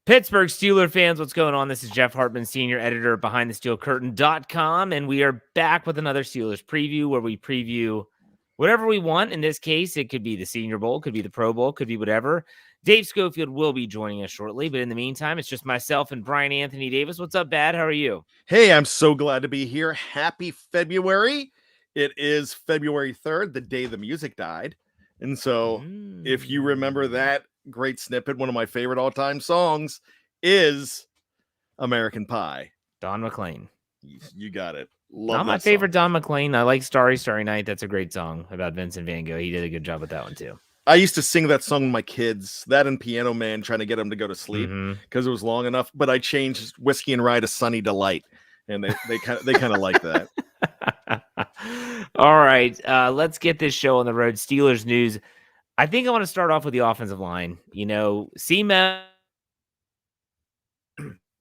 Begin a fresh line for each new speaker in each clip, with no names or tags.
Pittsburgh Steelers fans, what's going on? This is Jeff Hartman, senior editor at BehindTheSteelCurtain.com, and we are back with another Steelers preview where we preview whatever we want. In this case, it could be the Senior Bowl, could be the Pro Bowl, could be whatever. Dave Schofield will be joining us shortly, but in the meantime, it's just myself and Bryan Anthony Davis. What's up, Bad? How are you?
Hey, I'm so glad to be here. Happy February. It is February 3rd, the day the music died. And so if you remember that great snippet, one of my favorite all-time songs is American Pie.
Don McLean.
You got it. Love
Not my favorite Don McLean. I like Starry, Starry Night. That's a great song about Vincent Van Gogh. He did a good job with that one, too.
I used to sing that song to my kids, that and Piano Man, trying to get them to go to sleep because it was long enough. But I changed Whiskey and Rye to Sunny Delight, and they kind of like that.
All right, let's get this show on the road. Steelers news. I think I want to start off with the offensive line. C-Mel,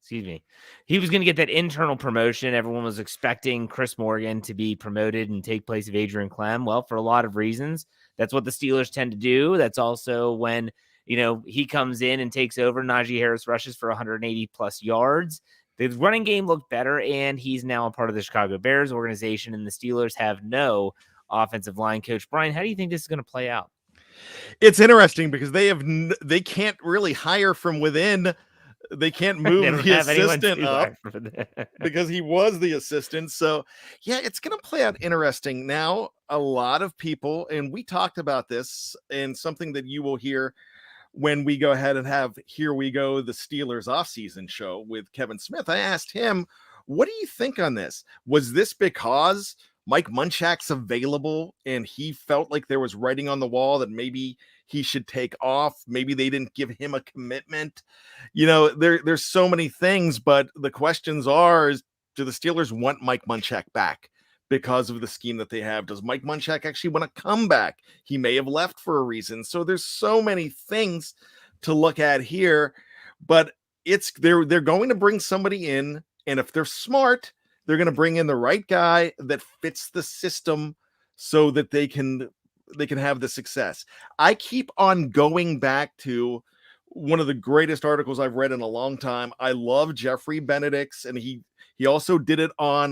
excuse me, he was going to get that internal promotion. Everyone was expecting Chris Morgan to be promoted and take place of Adrian Clem. Well, for a lot of reasons, that's what the Steelers tend to do. That's also when, he comes in and takes over. Najee Harris rushes for 180 plus yards. The running game looked better, and he's now a part of the Chicago Bears organization, and the Steelers have no offensive line coach. Bryan, how do you think this is going to play out?
It's interesting because they can't really hire from within. They can't move the assistant up because he was the assistant. So, yeah, it's going to play out interesting. Now, a lot of people, and we talked about this, and something that you will hear when we go ahead and have Here We Go, the Steelers Offseason show with Kevin Smith. I asked him, what do you think on this? Was this because Mike Munchak's available and he felt like there was writing on the wall that maybe he should take off? Maybe they didn't give him a commitment. There's so many things, but the questions are, do the Steelers want Mike Munchak back because of the scheme that they have? Does Mike Munchak actually want to come back? He may have left for a reason. So there's so many things to look at here, but they're going to bring somebody in, and if they're smart, they're going to bring in the right guy that fits the system so that they can have the success. I keep on going back to one of the greatest articles I've read in a long time. I love Jeffrey Benedict's, and he also did it on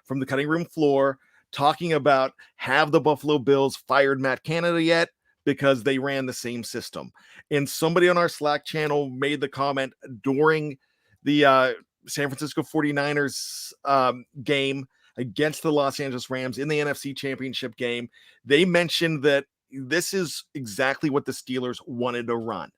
From the Cutting Room Floor, talking about, have the Buffalo Bills fired Matt Canada yet? Because they ran the same system. And somebody on our Slack channel made the comment during the San Francisco 49ers game against the Los Angeles Rams in the NFC Championship game. They mentioned that this is exactly what the Steelers wanted to run.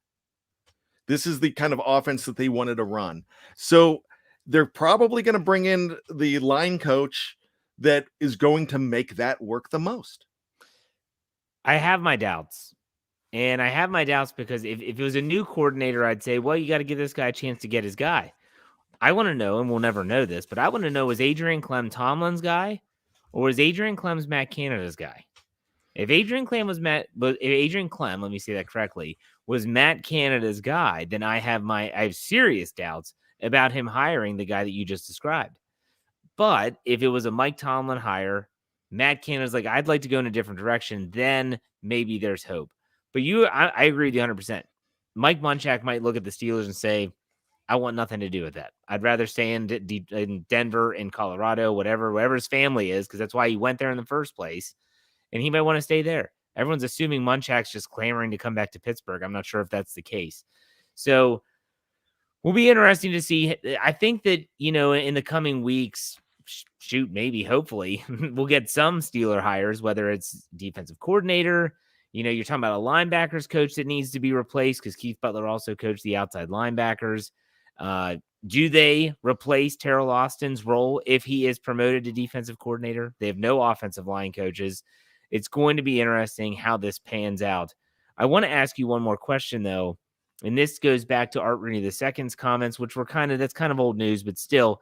This is the kind of offense that they wanted to run. So they're probably going to bring in the line coach that is going to make that work the most.
I have my doubts. And I have my doubts because if it was a new coordinator, I'd say, well, you got to give this guy a chance to get his guy. I want to know, and we'll never know this, but I want to know, was Adrian Clem Tomlin's guy, or was Adrian Clem's Matt Canada's guy? If Adrian Clem, let me say that correctly, was Matt Canada's guy, then I have serious doubts about him hiring the guy that you just described. But if it was a Mike Tomlin hire, Matt Canada's like, I'd like to go in a different direction, then maybe there's hope. But I agree with you 100%. Mike Munchak might look at the Steelers and say, I want nothing to do with that. I'd rather stay in Denver, in Colorado, wherever his family is, because that's why he went there in the first place. And he might want to stay there. Everyone's assuming Munchak's just clamoring to come back to Pittsburgh. I'm not sure if that's the case. So will be interesting to see. I think that, in the coming weeks, maybe, hopefully, we'll get some Steeler hires, whether it's defensive coordinator. You're talking about a linebackers coach that needs to be replaced because Keith Butler also coached the outside linebackers. Do they replace Terrell Austin's role if he is promoted to defensive coordinator? They have no offensive line coaches. It's going to be interesting how this pans out. I want to ask you one more question, though, and this goes back to Art Rooney II's comments, which were that's kind of old news, but still,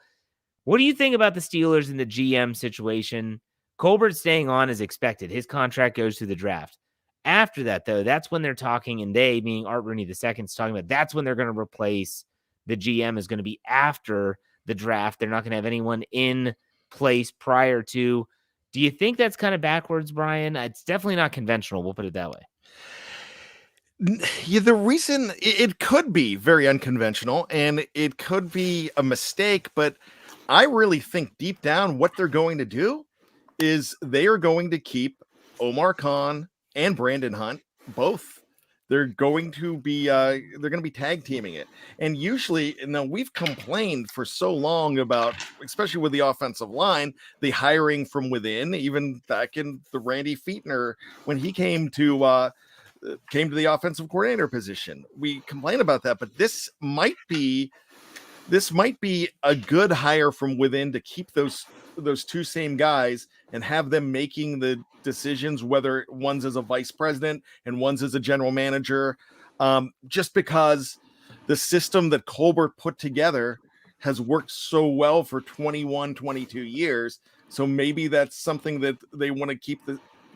what do you think about the Steelers in the GM situation? Colbert staying on as expected. His contract goes through the draft. After that, though, that's when they're talking, and they, meaning Art Rooney II, is talking about that's when they're going to replace the GM is going to be after the draft. They're not going to have anyone in place prior to. Do you think that's kind of backwards, Bryan? It's definitely not conventional. We'll put it that way.
Yeah, the reason it could be very unconventional and it could be a mistake, but I really think deep down what they're going to do is they are going to keep Omar Khan and Brandon Hunt both. They're going to be tag teaming it. And usually, we've complained for so long about, especially with the offensive line, the hiring from within, even back in the Randy Fichtner when he came to the offensive coordinator position. We complain about that, but this might be a good hire from within to keep those two same guys and have them making the decisions, whether one's as a vice president and one's as a general manager, just because the system that Colbert put together has worked so well for 21, 22 years. So maybe that's something that they want to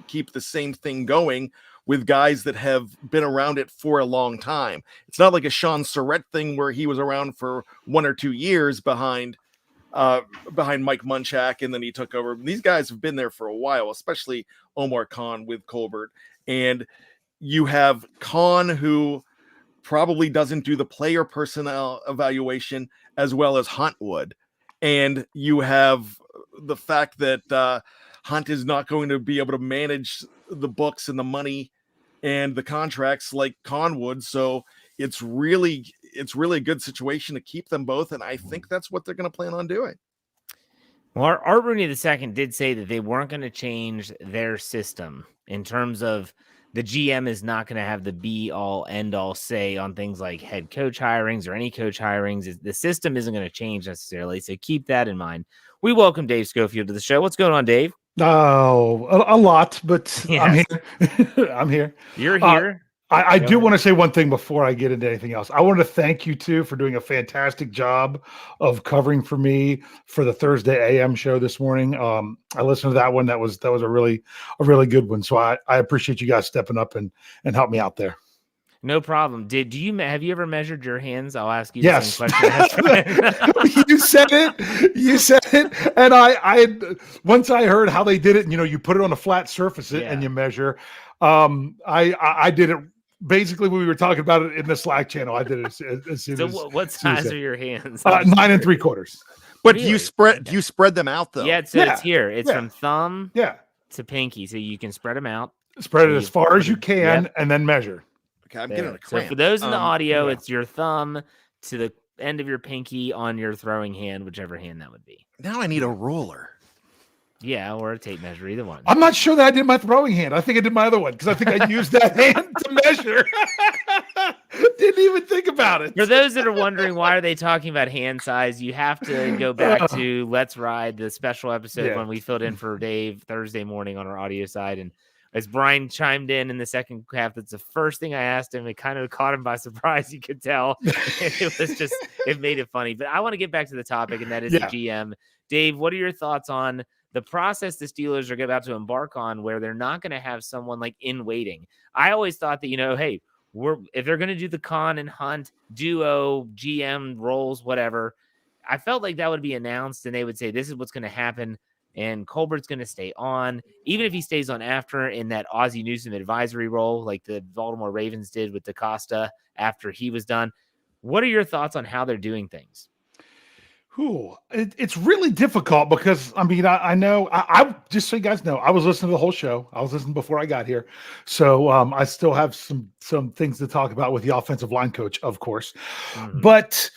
keep the same thing going with guys that have been around it for a long time. It's not like a Sean Surratt thing where he was around for 1 or 2 years behind Mike Munchak, and then he took over. These guys have been there for a while, especially Omar Khan with Colbert. And you have Khan, who probably doesn't do the player personnel evaluation as well as Hunt would. And you have the fact that Hunt is not going to be able to manage the books and the money and the contracts like Khan would. So it's really a good situation to keep them both. And I think that's what they're going to plan on doing.
Well, Art Rooney II did say that they weren't going to change their system in terms of the GM is not going to have the be all end all say on things like head coach hirings or any coach hirings. The system isn't going to change necessarily. So keep that in mind. We welcome Dave Schofield to the show. What's going on, Dave?
Oh, a lot, but yes. I'm here. I'm here.
You're here.
I do want to say one thing before I get into anything else. I want to thank you two for doing a fantastic job of covering for me for the Thursday AM show this morning. I listened to that one. That was a really good one. So I appreciate you guys stepping up and help me out there.
No problem. Have you ever measured your hands? I'll ask you
yes.
the same question.
You said it. And I once I heard how they did it, and you put it on a flat surface and you measure. I did it basically when we were talking about it in the Slack channel. I did it as soon as.
So what size are your hands?
9 3/4.
But really? Do you spread them out though?
Yeah, it's here. It's from thumb to pinky, so you can spread them out.
Spread it as far as you can, and then measure.
Okay, I'm getting a cramp.
So for those in the audio, it's your thumb to the end of your pinky on your throwing hand, whichever hand that would be.
Now I need a ruler.
Yeah, or a tape measure, either one.
I'm not sure that I did my throwing hand. I think I did my other one because I think I used that hand to measure. Didn't even think about it.
For those that are wondering why are they talking about hand size, you have to go back to Let's Ride, the special episode when we filled in for Dave Thursday morning on our audio side. And as Brian chimed in the second half, that's the first thing I asked him. It kind of caught him by surprise, you could tell. It made it funny. But I want to get back to the topic, and that is the GM. Dave, what are your thoughts on the process the Steelers are about to embark on where they're not going to have someone like in waiting? I always thought that, hey, if they're going to do the Khan and Hunt duo, GM roles, whatever, I felt like that would be announced and they would say, this is what's going to happen. And Colbert's going to stay on, even if he stays on after in that Ozzie Newsome advisory role, like the Baltimore Ravens did with DaCosta after he was done. What are your thoughts on how they're doing things?
It's really difficult because, I know, I just so you guys know, I was listening to the whole show. I was listening before I got here. So I still have some things to talk about with the offensive line coach, of course. Mm-hmm. But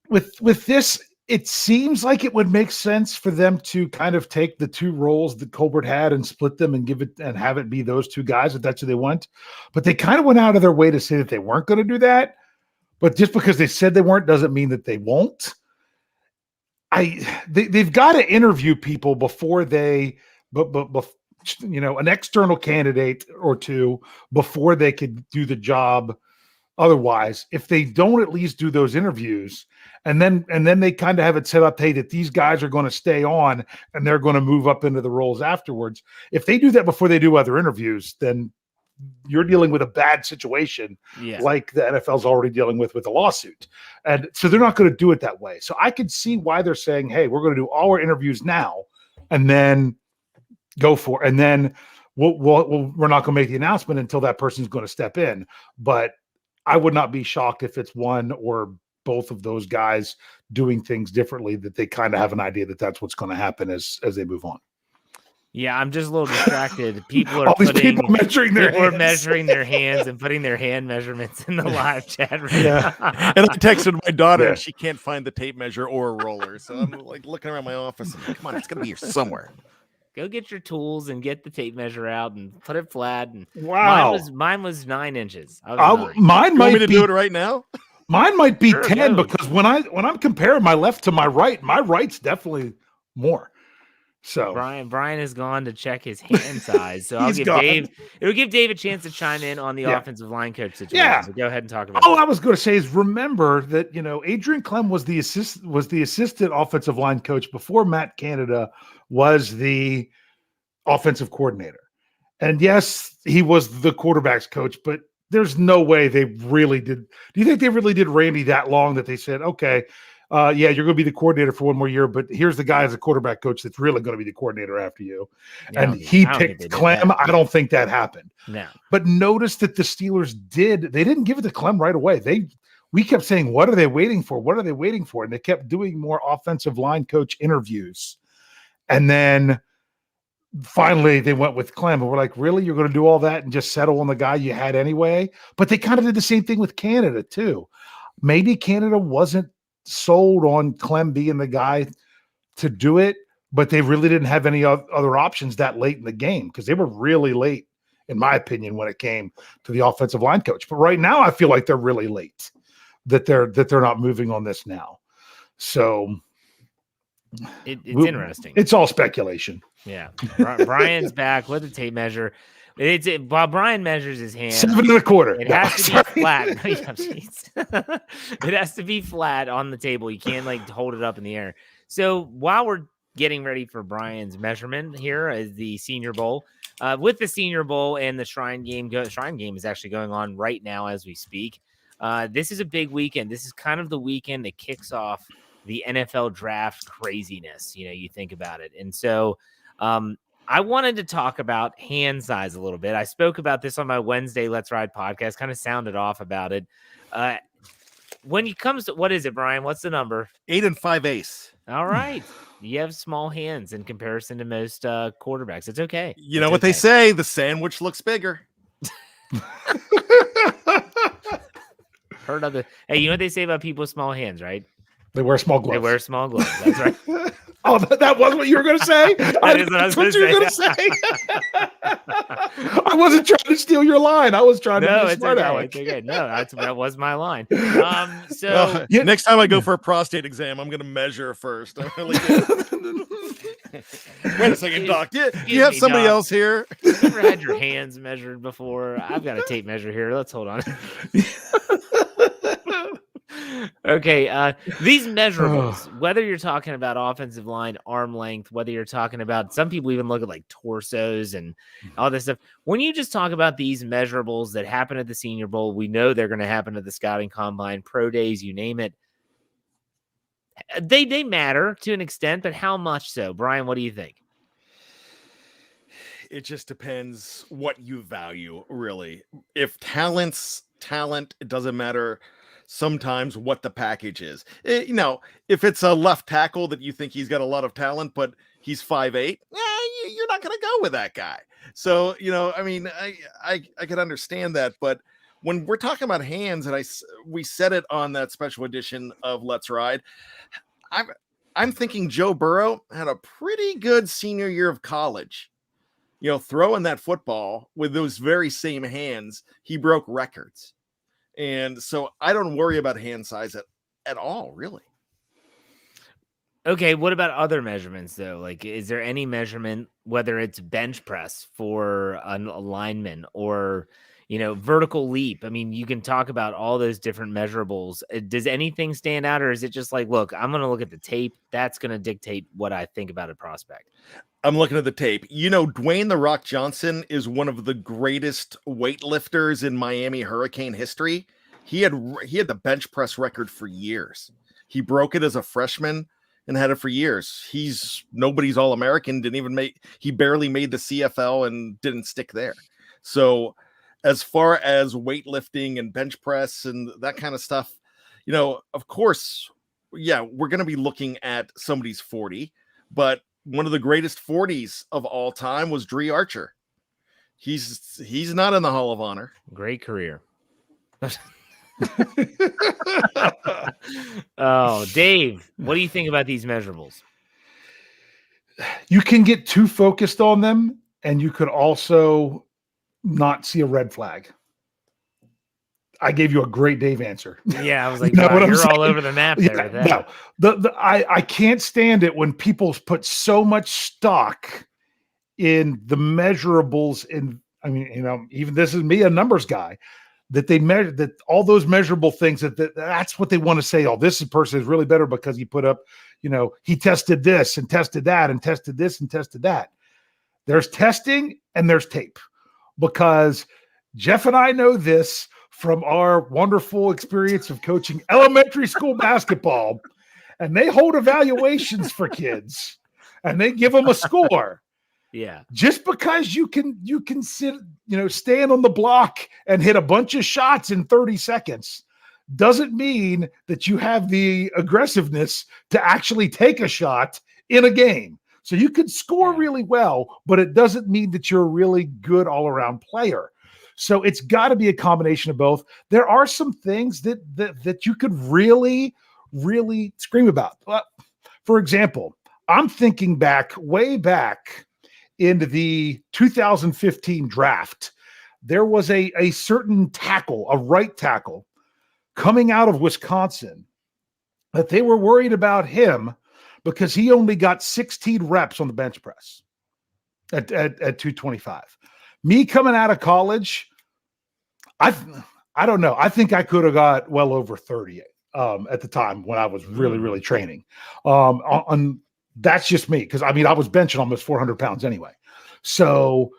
with this, it seems like it would make sense for them to kind of take the two roles that Colbert had and split them and have it be those two guys if that's who they want. But they kind of went out of their way to say that they weren't going to do that. But just because they said they weren't doesn't mean that they won't. They've got to interview people before an external candidate or two before they could do the job. Otherwise, if they don't at least do those interviews and then they kind of have it set up, hey, that these guys are going to stay on and they're going to move up into the roles afterwards. If they do that before they do other interviews, then you're dealing with a bad situation like the NFL's already dealing with a lawsuit. And so they're not going to do it that way. So I could see why they're saying, hey, we're going to do all our interviews now and then go for it. And then we're not going to make the announcement until that person's going to step in. But I would not be shocked if it's one or both of those guys doing things differently, that they kind of have an idea that that's what's going to happen as they move on.
Yeah, I'm just a little distracted. People are
measuring
their hands and putting their hand measurements in the live chat right now.
And I texted my daughter, and she can't find the tape measure or a roller. So I'm like looking around my office. And like, come on, it's gonna be here somewhere.
Go get your tools and get the tape measure out and put it flat. And
wow,
mine was 9 inches.
Mine might
be, do it right now.
Mine might be 10 because when I'm comparing my left to my right's definitely more. So
Bryan has gone to check his hand size. So it'll give Dave a chance to chime in on the offensive line coach situation.
Yeah.
So go ahead and talk about
that. I was going to say is remember that, Adrian Clem was the assistant offensive line coach before Matt Canada was the offensive coordinator. And yes, he was the quarterback's coach, but there's no way they really did. Do you think they really did Randy that long that they said, okay, you're going to be the coordinator for one more year, but here's the guy as a quarterback coach that's really going to be the coordinator after you. And he picked Clem. I don't think that happened.
No.
But notice that the Steelers they didn't give it to Clem right away. We kept saying, what are they waiting for? What are they waiting for? And they kept doing more offensive line coach interviews. And then finally they went with Clem, and we're like, really? You're going to do all that and just settle on the guy you had anyway? But they kind of did the same thing with Canada too. Maybe Canada wasn't sold on Clem being the guy to do it, but they really didn't have any other options that late in the game because they were really late, in my opinion, when it came to the offensive line coach. But right now, I feel like they're really late that they're not moving on this now. So
it's interesting.
It's all speculation.
Yeah, Bryan's back with the tape measure. While Bryan measures his hand,
7 1/4.
It has to be flat. It has to be flat on the table. You can't hold it up in the air. So while we're getting ready for Bryan's measurement here as the Senior Bowl, with the Senior Bowl and the Shrine Game is actually going on right now as we speak. This is a big weekend. This is kind of the weekend that kicks off the NFL draft craziness. You think about it, and so. I wanted to talk about hand size a little bit. I spoke about this on my Wednesday Let's Ride podcast, kind of sounded off about it. When it comes to, what is it, Bryan? What's the number?
8 5/8.
All right. You have small hands in comparison to most quarterbacks. It's okay.
You know what they say, the sandwich looks bigger.
Heard of it. Hey, you know what they say about people with small hands, right?
They wear small gloves.
They wear small gloves. That's right.
Oh, that was what you were going to say?
That's what you were going to say.
I wasn't trying to steal your line. I was trying to be smart, Alex.
It's okay. No, that was my line. So
next time I go for a prostate exam, I'm going to measure first. I'm really Wait a second, Doc. Do you have somebody else here?
You ever had your hands measured before? I've got a tape measure here. Let's hold on. Okay, these measurables, whether you're talking about offensive line, arm length, whether you're talking about, some people even look at torsos and all this stuff. When you just talk about these measurables that happen at the Senior Bowl, we know they're going to happen at the scouting combine, pro days, you name it. They matter to an extent, but how much so? Bryan, what do you think?
It just depends what you value, really. If talent, it doesn't matter sometimes what the package is. If it's a left tackle that you think he's got a lot of talent, but he's 5'8", you're not going to go with that guy. So, I can understand that. But when we're talking about hands, and we said it on that special edition of Let's Ride, I'm thinking Joe Burrow had a pretty good senior year of college. Throwing that football with those very same hands, he broke records. And so I don't worry about hand size at all, really.
Okay, what about other measurements, though? Is there any measurement, whether it's bench press for an lineman or, vertical leap? I mean, you can talk about all those different measurables. Does anything stand out, or is it just look, I'm going to look at the tape. That's going to dictate what I think about a prospect.
I'm looking at the tape. Dwayne "The Rock" Johnson is one of the greatest weightlifters in Miami Hurricane history. He had the bench press record for years. He broke it as a freshman. and had it for years. He's nobody's All-American, he barely made the CFL and didn't stick there. So as far as weightlifting and bench press and that kind of stuff, of course, yeah, we're going to be looking at somebody's 40, but one of the greatest 40s of all time was Dree Archer. He's not in the Hall of Honor.
Great career. Oh, Dave, what do you think about these measurables?
You can get too focused on them, and you could also not see a red flag. I gave you a great Dave answer.
Yeah, I was like, you're all over the map there.
Yeah, no, I can't stand it when people put so much stock in the measurables. Even this is me, a numbers guy, that they measure that all those measurable things that's what they want to say. Oh, this person is really better because he put up, he tested this and tested that and tested this and tested that. There's testing and there's tape, because Jeff and I know this from our wonderful experience of coaching elementary school basketball, and they hold evaluations for kids and they give them a score.
Yeah.
Just because you can sit, stand on the block and hit a bunch of shots in 30 seconds doesn't mean that you have the aggressiveness to actually take a shot in a game. So you could score really well, but it doesn't mean that you're a really good all-around player. So it's got to be a combination of both. There are some things that you could really, really scream about. For example, I'm thinking way back into the 2015 draft. There was a certain tackle, a right tackle, coming out of Wisconsin, that they were worried about him because he only got 16 reps on the bench press at 225. Me coming out of college, I don't know. I think I could have got well over 30 at the time when I was really, really training. That's just me, because I was benching almost 400 pounds anyway. So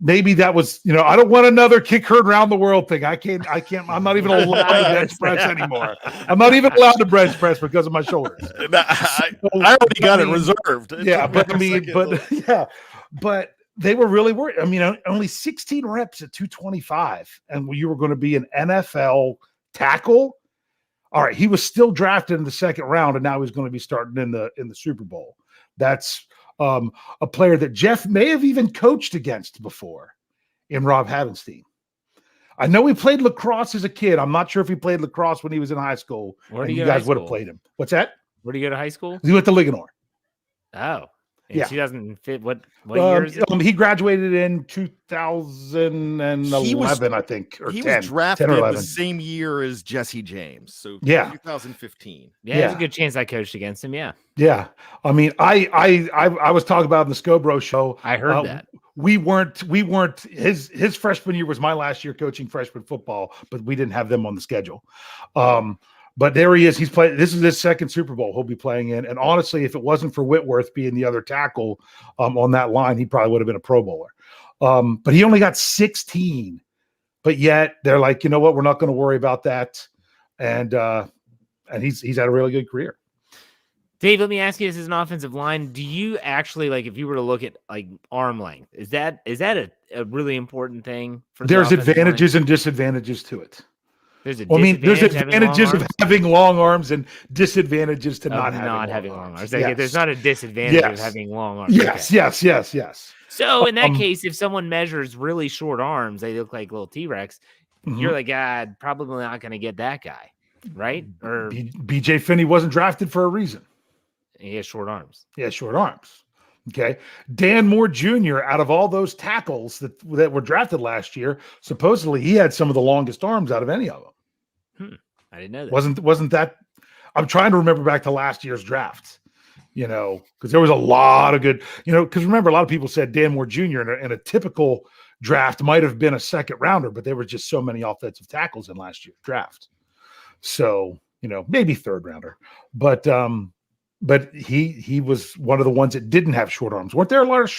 maybe that was, I don't want another kick her around the world thing. I can't. I'm not even allowed to bench press anymore. I'm not even allowed to bench press because of my shoulders.
I already got it reserved.
But they were really worried. Only 16 reps at 225, and you were going to be an NFL tackle. All right, he was still drafted in the second round, and now he's going to be starting in the Super Bowl. That's a player that Jeff may have even coached against before, in Rob Havenstein. I know he played lacrosse as a kid. I'm not sure if he played lacrosse when he was in high school.
Where do
you guys would have played him? What's that?
Where do you go to high school?
He went to Linganore.
Oh. In 2005, what year is it?
He graduated in 2011, I think. Or
he
10,
was drafted
10 or 11.
the same year as Jesse James. So 2015.
Yeah, there's a good chance I coached against him. Yeah.
Yeah. I was talking about in the Scobro show.
I heard that.
We weren't his freshman year was my last year coaching freshman football, but we didn't have them on the schedule. But there he is. He's playing. This is his second Super Bowl he'll be playing in. And honestly, if it wasn't for Whitworth being the other tackle on that line, he probably would have been a Pro Bowler. But he only got 16. But yet they're like, you know what? We're not going to worry about that. And he's had a really good career.
Dave, let me ask you this as an offensive line. Do you actually, if you were to look at arm length, is that a really important thing for
There's advantages and disadvantages to it.
There's
advantages of having long arms and disadvantages to not having long arms.
Yes. There's not a disadvantage of having long arms.
Yes, okay. yes.
So in that case, if someone measures really short arms, they look like little T-Rex, you're like, probably not going to get that guy, right? Or
BJ Finney wasn't drafted for a reason.
He has short arms.
Okay. Dan Moore Jr., out of all those tackles that were drafted last year, supposedly he had some of the longest arms out of any of them.
I didn't know that.
Wasn't that? I'm trying to remember back to last year's draft, because there was a lot of good, because remember, a lot of people said Dan Moore Jr. in a typical draft might have been a second rounder, but there were just so many offensive tackles in last year's draft. So, maybe third rounder, but he was one of the ones that didn't have short arms. Weren't there a lot of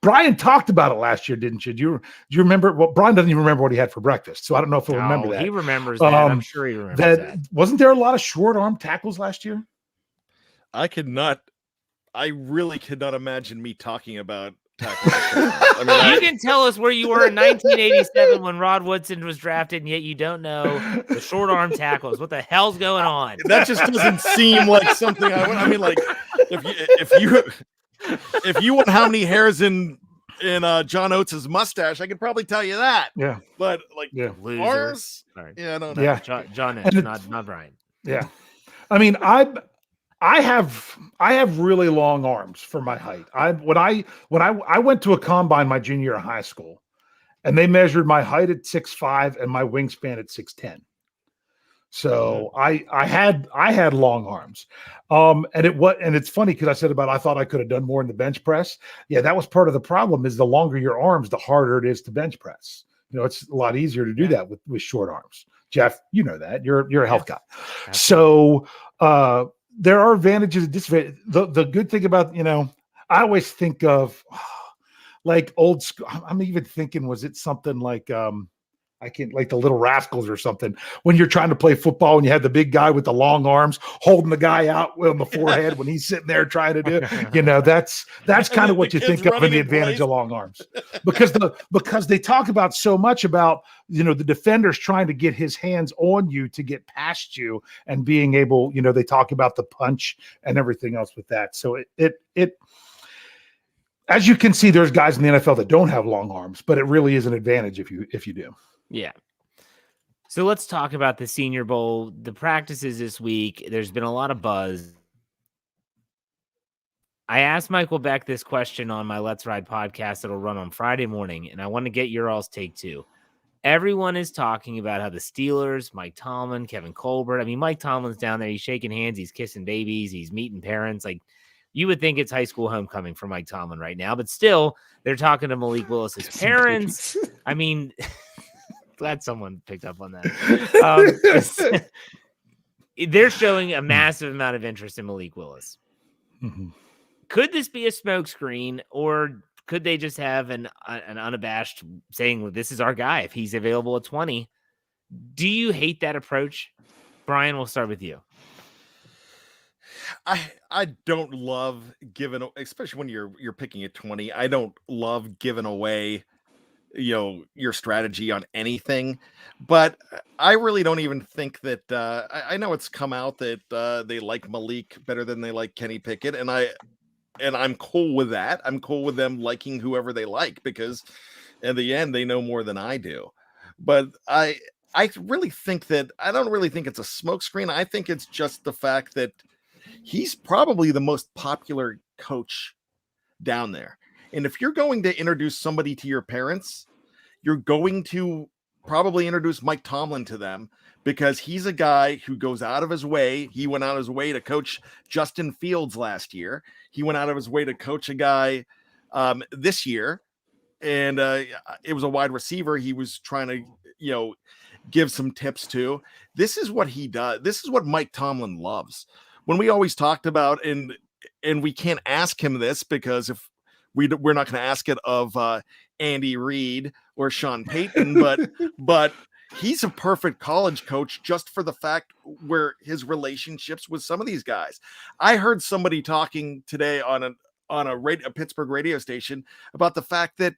Brian talked about it last year, didn't you? Do you remember? Well, Brian doesn't even remember what he had for breakfast, so I don't know if he'll remember that.
He remembers that. I'm sure he remembers that.
Wasn't there a lot of short arm tackles last year?
I really could not imagine me talking about tackle. I mean,
you can tell us where you were in 1987 when Rod Woodson was drafted, and yet you don't know the short arm tackles. What the hell's going on?
That just doesn't seem like something I mean, like if you want how many hairs in John Oates' mustache, I could probably tell you that.
Yeah,
but like ours, yeah, I don't know.
Yeah, John Oates, not Bryan.
Yeah, I mean, I have really long arms for my height. When I went to a combine my junior year of high school, and they measured my height at 6'5" and my wingspan at 6'10". So I had long arms. And it's funny because I said I thought I could have done more in the bench press. Yeah, that was part of the problem. Is the longer your arms, the harder it is to bench press. You know, it's a lot easier to do that with short arms. Jeff, you know that. You're a health guy. Absolutely. So there are advantages and disadvantages. The good thing about, I always think of like old school. I'm even thinking, was it something like I can't, like the Little Rascals or something, when you're trying to play football and you have the big guy with the long arms holding the guy out on the forehead when he's sitting there trying to do, that's kind of what you think of in the advantage of long arms, because they talk about so much about, the defender's trying to get his hands on you to get past you and being able, they talk about the punch and everything else with that. So it as you can see, there's guys in the NFL that don't have long arms, but it really is an advantage if you do.
Yeah. So let's talk about the Senior Bowl, the practices this week. There's been a lot of buzz. I asked Michael Beck this question on my Let's Ride podcast that'll run on Friday morning, and I want to get your all's take too. Everyone is talking about how the Steelers, Mike Tomlin, Kevin Colbert. I mean, Mike Tomlin's down there. He's shaking hands. He's kissing babies. He's meeting parents. Like, you would think it's high school homecoming for Mike Tomlin right now, but still, they're talking to Malik Willis's parents. I mean, glad someone picked up on that. They're showing a massive amount of interest in Malik Willis.
Mm-hmm.
Could this be a smokescreen, or could they just have an unabashed saying, well, this is our guy if he's available at 20? Do you hate that approach? Bryan, we'll start with you.
I don't love giving, especially when you're picking at 20. I don't love giving away, your strategy on anything, but I really don't even think that I know it's come out that they like Malik better than they like Kenny Pickett, and I'm cool with that. I'm cool with them liking whoever they like, because in the end they know more than I do. But I really think that I don't really think it's a smokescreen. I think it's just the fact that he's probably the most popular coach down there. And if you're going to introduce somebody to your parents, you're going to probably introduce Mike Tomlin to them, because he's a guy who goes out of his way. He went out of his way to coach Justin Fields last year. He went out of his way to coach a guy this year. And it was a wide receiver he was trying to, give some tips to. This is what he does. This is what Mike Tomlin loves. When we always talked about, and we can't ask him this because if we're not going to ask it of Andy Reid or Sean Payton, but he's a perfect college coach just for the fact where his relationships with some of these guys. I heard somebody talking today on a Pittsburgh radio station about the fact that,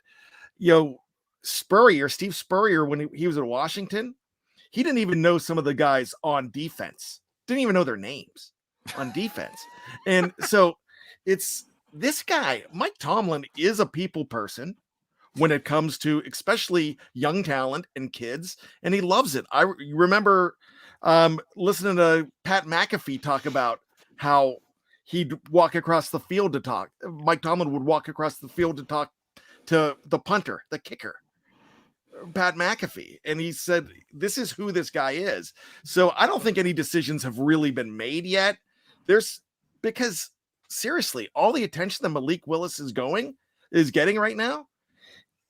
Steve Spurrier, when he was in Washington, he didn't even know some of the guys on defense, didn't even know their names on defense. And so it's this guy, Mike Tomlin, is a people person when it comes to especially young talent and kids, and he loves it. I remember listening to Pat McAfee talk about how he'd walk across the field to talk. Mike Tomlin would walk across the field to talk to the punter, the kicker, Pat McAfee. And he said, this is who this guy is. So I don't think any decisions have really been made yet. Because seriously, all the attention that Malik Willis is getting right now,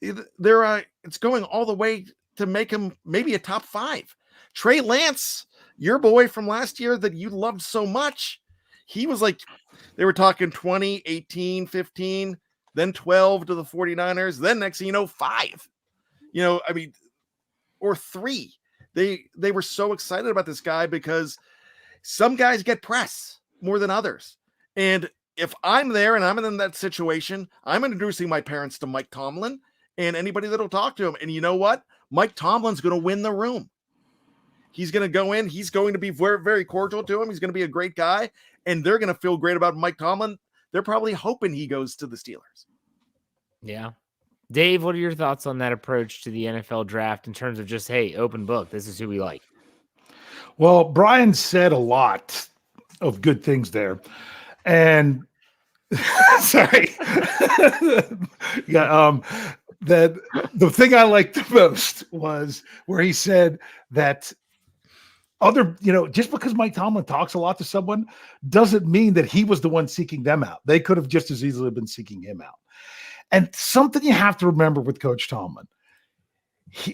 it's going all the way to make him maybe a top 5. Trey Lance, your boy from last year that you loved so much, he was like, they were talking 20, 18, 15, then 12 to the 49ers, then next thing you know, 5. Or 3. They were so excited about this guy because some guys get press more than others. And if I'm there and I'm in that situation, I'm introducing my parents to Mike Tomlin and anybody that'll talk to him. And you know what? Mike Tomlin's going to win the room. He's going to go in. He's going to be very, very cordial to him. He's going to be a great guy. And they're going to feel great about Mike Tomlin. They're probably hoping he goes to the Steelers.
Yeah. Dave, what are your thoughts on that approach to the NFL draft in terms of just, hey, open book, this is who we like?
Well, Bryan said a lot of good things there. And sorry. Yeah, that the thing I liked the most was where he said that just because Mike Tomlin talks a lot to someone doesn't mean that he was the one seeking them out. They could have just as easily been seeking him out. And something you have to remember with Coach Tomlin,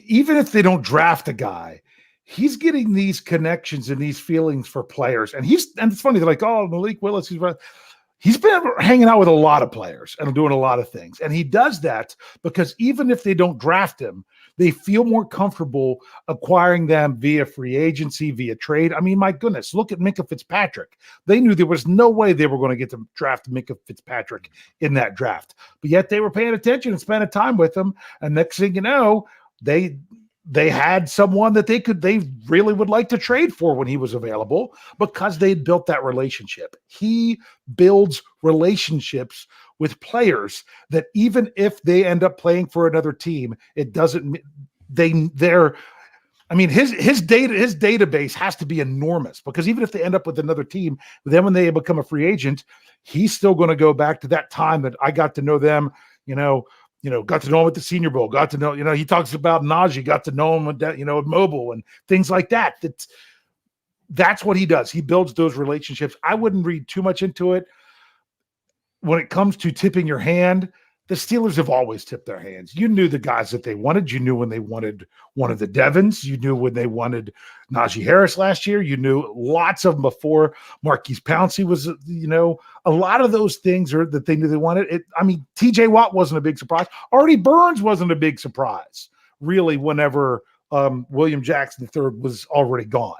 even if they don't draft a guy, he's getting these connections and these feelings for players. And it's funny, they're like, oh, Malik Willis, he's been hanging out with a lot of players and doing a lot of things. And he does that because even if they don't draft him, they feel more comfortable acquiring them via free agency, via trade. I mean, my goodness, look at Minkah Fitzpatrick. They knew there was no way they were going to get to draft Minkah Fitzpatrick in that draft. But yet they were paying attention and spending time with him. And next thing you know, they had someone that they really would like to trade for when he was available because they'd built that relationship. He builds relationships with players that even if they end up playing for another team, it doesn't his database has to be enormous because even if they end up with another team, then when they become a free agent, he's still going to go back to that time that I got to know them, got to know him at the Senior Bowl, got to know, he talks about Najee, got to know him at mobile and things like that. That's what he does. He builds those relationships. I wouldn't read too much into it. When it comes to tipping your hand, the Steelers have always tipped their hands. You knew the guys that they wanted. You knew when they wanted one of the Devons. You knew when they wanted Najee Harris last year. You knew lots of them before. Marquise Pouncey was, a lot of those things that they knew they wanted. TJ Watt wasn't a big surprise. Artie Burns wasn't a big surprise, really, whenever William Jackson III was already gone.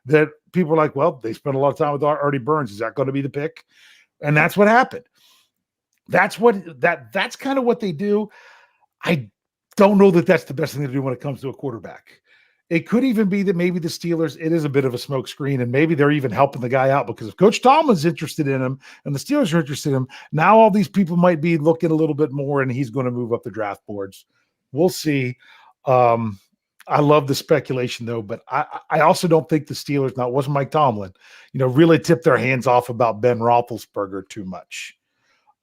That people were like, well, they spent a lot of time with Artie Burns. Is that going to be the pick? And that's what happened. That's kind of what they do. I don't know that that's the best thing to do when it comes to a quarterback. It could even be that maybe the Steelers, it is a bit of a smokescreen, and maybe they're even helping the guy out because if Coach Tomlin's interested in him and the Steelers are interested in him, now all these people might be looking a little bit more and he's going to move up the draft boards. We'll see. I love the speculation though, but I also don't think the Steelers, now it wasn't Mike Tomlin, really tipped their hands off about Ben Roethlisberger too much.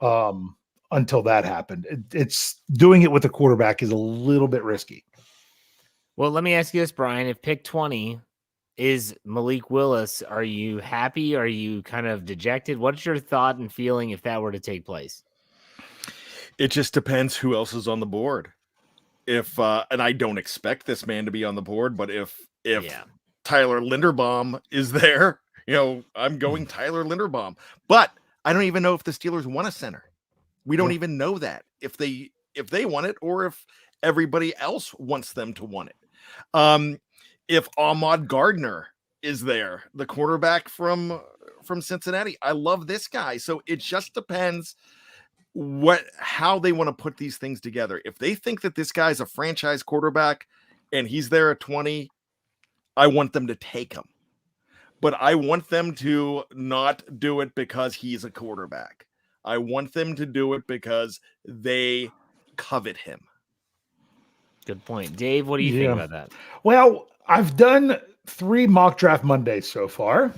Until that happened. It's doing it with a quarterback is a little bit risky.
Well, let me ask you this, Bryan. If pick 20 is Malik Willis, are you happy? Are you kind of dejected? What's your thought and feeling if that were to take place?
It just depends who else is on the board. If and I don't expect this man to be on the board, but if Tyler Linderbaum is there, I'm going Tyler Linderbaum. But I don't even know if the Steelers want a center. We don't even know that if they want it or if everybody else wants them to want it. If Ahmad Gardner is there, the quarterback from Cincinnati, I love this guy. So it just depends how they want to put these things together. If they think that this guy's a franchise quarterback and he's there at 20, I want them to take him. But I want them to not do it because he's a quarterback. I want them to do it because they covet him.
Good point. Dave, what do you think about that?
Well, I've done 3 mock draft Mondays so far,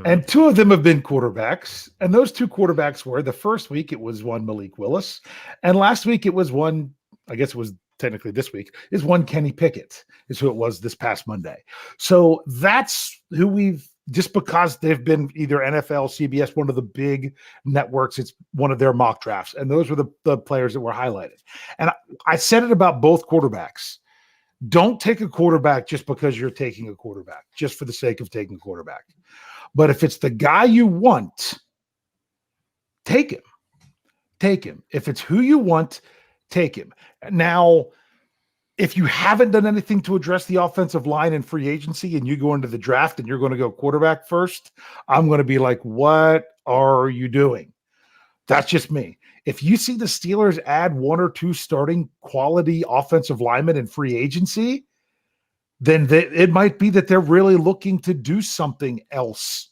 and 2 of them have been quarterbacks. And those 2 quarterbacks were, the first week it was one Malik Willis, and last week it was one, I guess it was technically this week, is one Kenny Pickett, is who it was this past Monday. So that's who we've, just because they've been either NFL, CBS, one of the big networks, it's one of their mock drafts. And those were the players that were highlighted. And I said it about both quarterbacks. Don't take a quarterback just because you're taking a quarterback, just for the sake of taking a quarterback. But if it's the guy you want, take him. Take him. If it's who you want, take him. Now, if you haven't done anything to address the offensive line in free agency and you go into the draft and you're going to go quarterback first, I'm going to be like, what are you doing? That's just me. If you see the Steelers add 1 or 2 starting quality offensive linemen in free agency, then it might be that they're really looking to do something else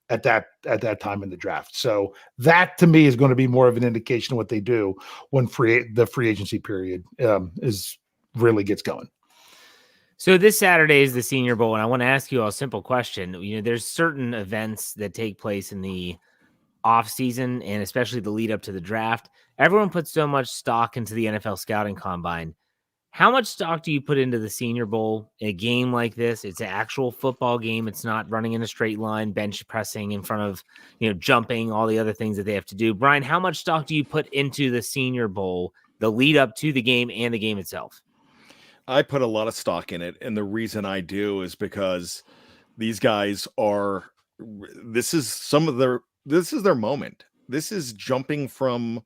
at that time in the draft. So that to me is going to be more of an indication of what they do when the free agency period really gets going.
So this Saturday is the Senior Bowl, and I want to ask you a simple question. There's certain events that take place in the offseason and especially the lead up to the draft. Everyone puts so much stock into the NFL scouting combine. How much stock do you put into the Senior Bowl in a game like this? It's an actual football game. It's not running in a straight line, bench pressing in front of, jumping, all the other things that they have to do. Bryan, how much stock do you put into the Senior Bowl, the lead up to the game and the game itself?
I put a lot of stock in it. And the reason I do is because these guys this is their moment. This is jumping from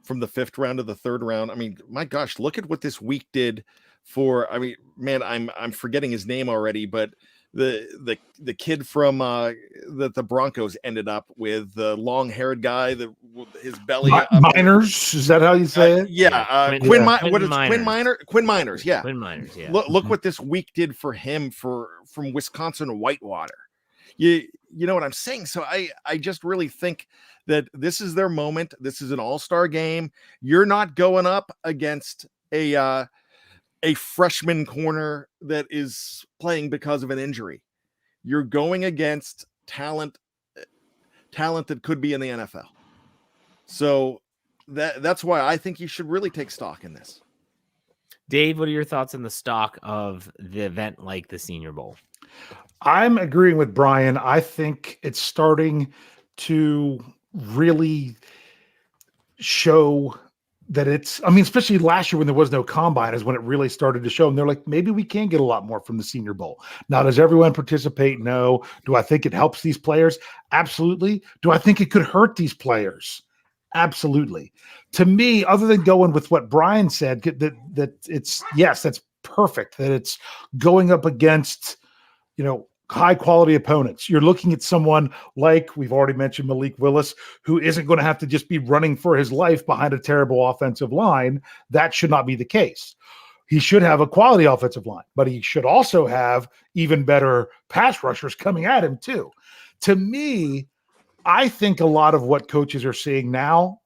the 5th round to the 3rd round. I mean, my gosh, look at what this week did for, I'm forgetting his name already, but the kid from the Broncos ended up with, the long-haired guy, his belly.
Miners, is that how you say it?
Yeah. Quinn Miners. Yeah.
Quinn Miners, yeah.
Look what this week did for him from Wisconsin to Whitewater. You know what I'm saying? So I just really think that this is their moment. This is an all-star game. You're not going up against a freshman corner that is playing because of an injury. You're going against talent that could be in the NFL. So that's why I think you should really take stock in this.
Dave, what are your thoughts on the stock of the event like the Senior Bowl?
I'm agreeing with Bryan. I think it's starting to really show that especially last year when there was no combine is when it really started to show. And they're like, maybe we can get a lot more from the Senior Bowl. Now, does everyone participate? No. Do I think it helps these players? Absolutely. Do I think it could hurt these players? Absolutely. To me, other than going with what Bryan said, that it's, yes, that's perfect. That it's going up against, high quality opponents. You're looking at someone like we've already mentioned, Malik Willis, who isn't going to have to just be running for his life behind a terrible offensive line. That should not be the case. He should have a quality offensive line, but he should also have even better pass rushers coming at him too. To me, I think a lot of what coaches are seeing now,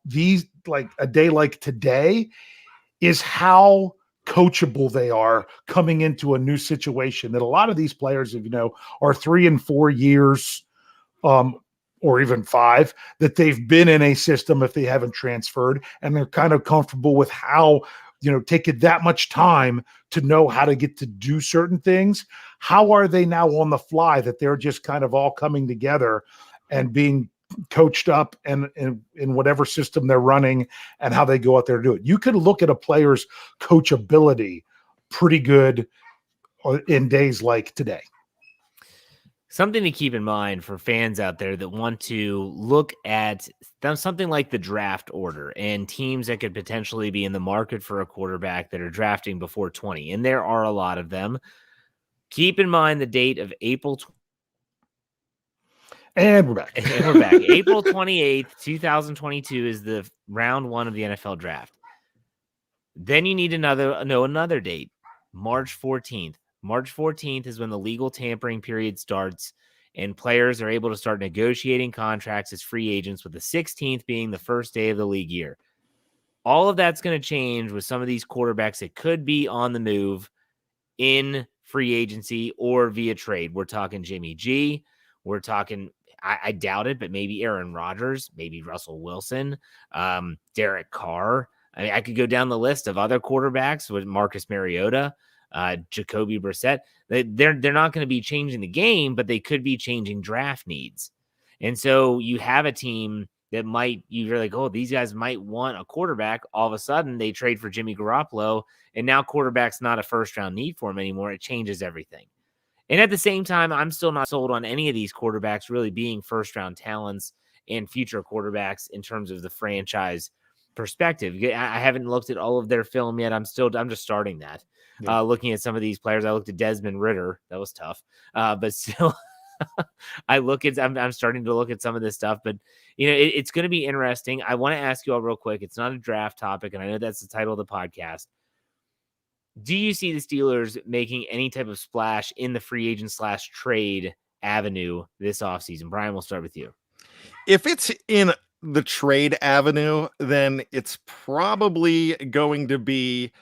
like a day like today, is how coachable they are coming into a new situation. That a lot of these players, are 3 and 4 years, or even 5, that they've been in a system if they haven't transferred, and they're kind of comfortable with how, taking that much time to know how to get to do certain things. How are they now on the fly that they're just kind of all coming together and being coached up and in whatever system they're running and how they go out there to do it? You could look at a player's coachability pretty good in days like today.
Something to keep in mind for fans out there that want to look at something like the draft order and teams that could potentially be in the market for a quarterback that are drafting before 20. And there are a lot of them. Keep in mind the date of April.
And we're back.
April 28th, 2022 is the round 1 of the NFL draft. Then you need another date, March 14th. March 14th is when the legal tampering period starts and players are able to start negotiating contracts as free agents, with the 16th being the first day of the league year. All of that's going to change with some of these quarterbacks that could be on the move in free agency or via trade. We're talking Jimmy G. We're talking, I doubt it, but maybe Aaron Rodgers, maybe Russell Wilson, Derek Carr. I mean, I could go down the list of other quarterbacks with Marcus Mariota, Jacoby Brissett. They're not going to be changing the game, but they could be changing draft needs. And so you have a team that you're like, oh, these guys might want a quarterback. All of a sudden they trade for Jimmy Garoppolo, and now quarterback's not a first round need for him anymore. It changes everything. And at the same time, I'm still not sold on any of these quarterbacks really being first round talents and future quarterbacks in terms of the franchise perspective. I haven't looked at all of their film yet. I'm just starting that. Yeah. Looking at some of these players, I looked at Desmond Ridder. That was tough. But still, I'm starting to look at some of this stuff, but it's going to be interesting. I want to ask you all real quick. It's not a draft topic, and I know that's the title of the podcast. Do you see the Steelers making any type of splash in the free agent / trade avenue this offseason? Bryan, we'll start with you.
If it's in the trade avenue, then it's probably going to be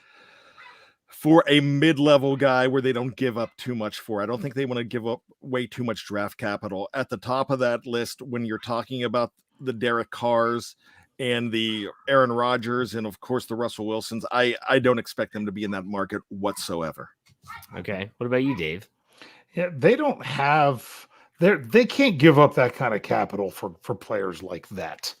for a mid-level guy where they don't give up too much for. I don't think they want to give up way too much draft capital. At the top of that list, when you're talking about the Derek Carrs and the Aaron Rodgers and, of course, the Russell Wilsons, I don't expect them to be in that market whatsoever.
Okay. What about you, Dave?
Yeah, they don't have – they can't give up that kind of capital for players like that.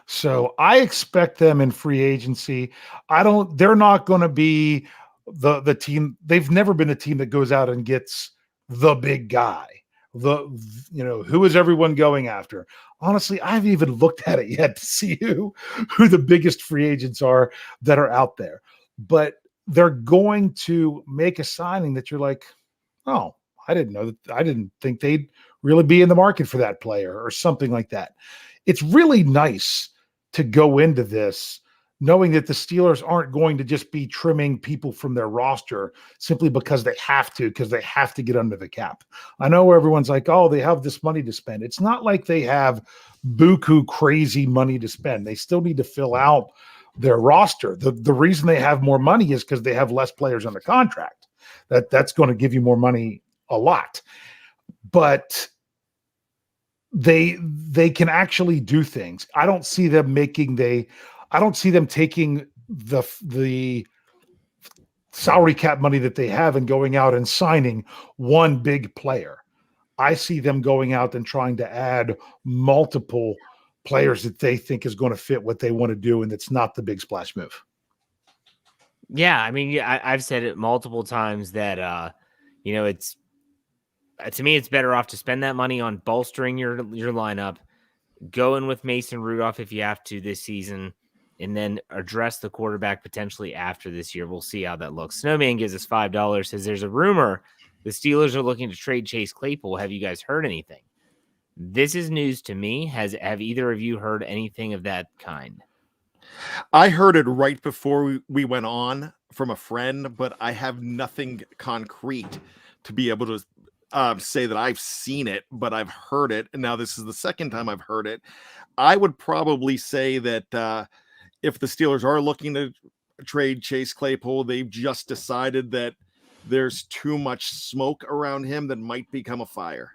So I expect them in free agency. They're not going to be the team. They've never been a team that goes out and gets the big guy. Who is everyone going after? Honestly, I haven't even looked at it yet to see who the biggest free agents are that are out there. But they're going to make a signing that you're like, oh, I didn't know that. I didn't think they'd really be in the market for that player or something like that. It's really nice to go into this knowing that the Steelers aren't going to just be trimming people from their roster simply because they have to get under the cap. I know everyone's like, oh, they have this money to spend. It's not like they have buku crazy money to spend. They still need to fill out their roster. The reason they have more money is because they have less players under contract. That's going to give you more money a lot. But they can actually do things. I don't see them taking the salary cap money that they have and going out and signing one big player. I see them going out and trying to add multiple players that they think is going to fit what they want to do, and it's not the big splash move.
Yeah, I mean, I've said it multiple times that it's to me it's better off to spend that money on bolstering your lineup, going with Mason Rudolph if you have to this season, and then address the quarterback potentially after this year. We'll see how that looks. Snowman gives us $5, says there's a rumor the Steelers are looking to trade Chase Claypool. Have you guys heard anything? This is news to me. Have either of you heard anything of that kind?
I heard it right before we went on from a friend, but I have nothing concrete to be able to say that I've seen it, but I've heard it. And now this is the second time I've heard it. I would probably say that if the Steelers are looking to trade Chase Claypool, they've just decided that there's too much smoke around him that might become a fire.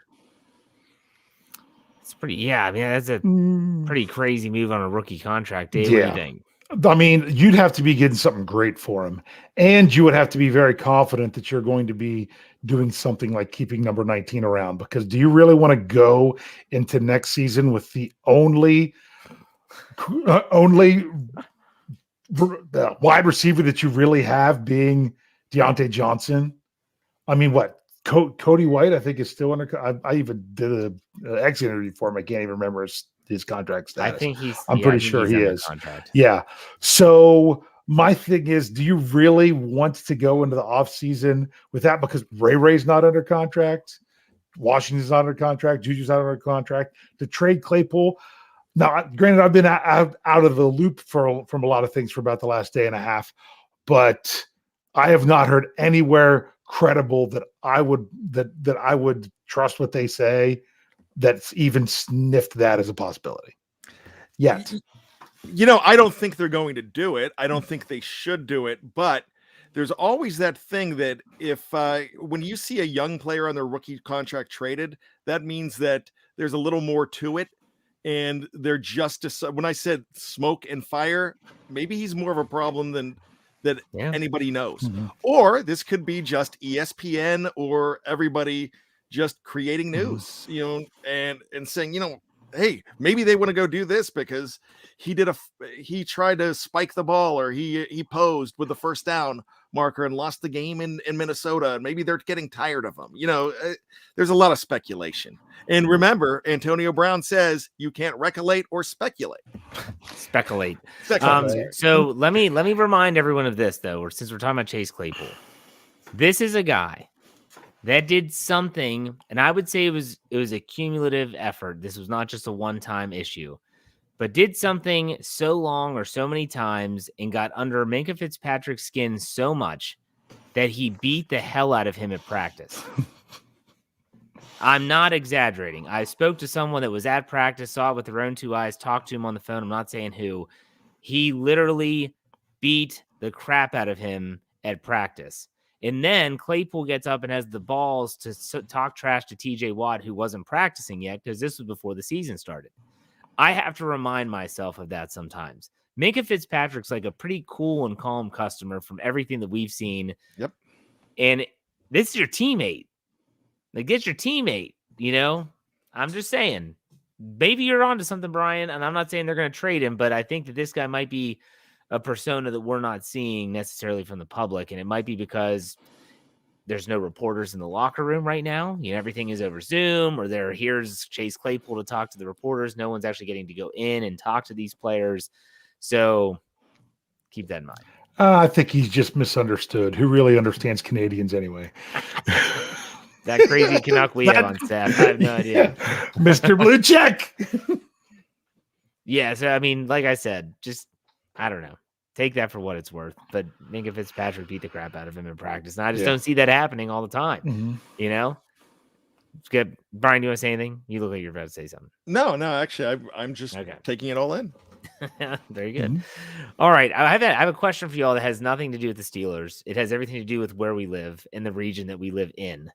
It's pretty, that's a pretty crazy move on a rookie contract. Dave, what do you think?
I mean, you'd have to be getting something great for him, and you would have to be very confident that you're going to be doing something like keeping number 19 around, because do you really want to go into next season with the only wide receiver that you really have being Deontay Johnson? I mean, what? Cody White, I think, is still under. I even did an exit interview for him. I can't even remember his contract status.
I think
I'm pretty sure he is.
Contract.
Yeah. So my thing is, do you really want to go into the offseason with that? Because Ray's not under contract, Washington's not under contract, Juju's not under contract. To trade Claypool. Now, granted, I've been out of the loop from a lot of things for about the last day and a half, but I have not heard anywhere credible that I would trust what they say that's even sniffed that as a possibility yet.
I don't think they're going to do it. I don't think they should do it, but there's always that thing that if when you see a young player on their rookie contract traded, that means that there's a little more to it. And they're just when I said smoke and fire, maybe he's more of a problem than anybody knows. Mm-hmm. Or this could be just ESPN or everybody just creating news, and saying, hey, maybe they want to go do this because he tried to spike the ball, or he posed with the first down marker and lost the game in Minnesota, and maybe they're getting tired of him. There's a lot of speculation. And remember, Antonio Brown says you can't recollect or speculate.
Speculate. So let me remind everyone of this, though, since we're talking about Chase Claypool. This is a guy that did something, and I would say it was a cumulative effort. This was not just a one-time issue, but did something so long or so many times and got under Minkah Fitzpatrick's skin so much that he beat the hell out of him at practice. I'm not exaggerating. I spoke to someone that was at practice, saw it with their own two eyes, talked to him on the phone. I'm not saying who. He literally beat the crap out of him at practice. And then Claypool gets up and has the balls to talk trash to TJ Watt, who wasn't practicing yet because this was before the season started. I have to remind myself of that sometimes. Minkah Fitzpatrick's like a pretty cool and calm customer from everything that we've seen.
Yep.
And this is your teammate. Like, get your teammate, you know? I'm just saying. Maybe you're onto something, Bryan, and I'm not saying they're going to trade him, but I think that this guy might be a persona that we're not seeing necessarily from the public, and it might be because there's no reporters in the locker room right now. You know, everything is over Zoom, or here's Chase Claypool to talk to the reporters. No one's actually getting to go in and talk to these players. So keep that in mind.
I think he's just misunderstood. Who really understands Canadians anyway?
That crazy Canuck we have on staff. I have no idea.
Mr. Blue Check.
Yeah, so I mean, like I said, just I don't know. Take that for what it's worth. But Minkah Fitzpatrick beat the crap out of him in practice. And I just don't see that happening all the time.
Mm-hmm.
You know? Good. Bryan, do you want to say anything? You look like you're about to say something.
No, actually, I'm just taking it all in.
Very good.
Mm-hmm.
All right. I have a question for y'all that has nothing to do with the Steelers. It has everything to do with where we live in the region that we live in.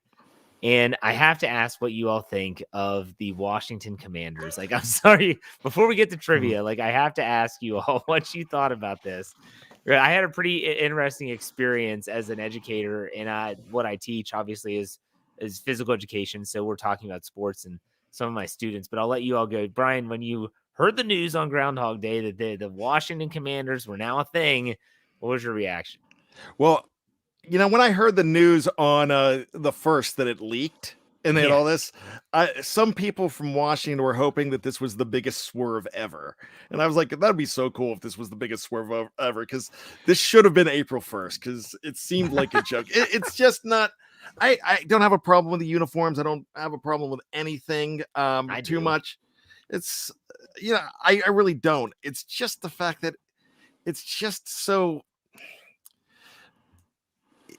And I have to ask what you all think of the Washington Commanders. Like, I'm sorry, before we get to trivia, like I have to ask you all what you thought about this. I had a pretty interesting experience as an educator, and what I teach obviously is physical education. So we're talking about sports and some of my students, but I'll let you all go. Bryan, when you heard the news on Groundhog Day that the Washington Commanders were now a thing, what was your reaction?
Well, you know, when I heard the news on the first that it leaked and they had all this, some people from Washington were hoping that this was the biggest swerve ever. And I was like, that'd be so cool if this was the biggest swerve ever, because this should have been April 1st, because it seemed like a joke. It's just not. I don't have a problem with the uniforms. I don't have a problem with anything too much. It's, you know, I really don't. It's just the fact that it's just so.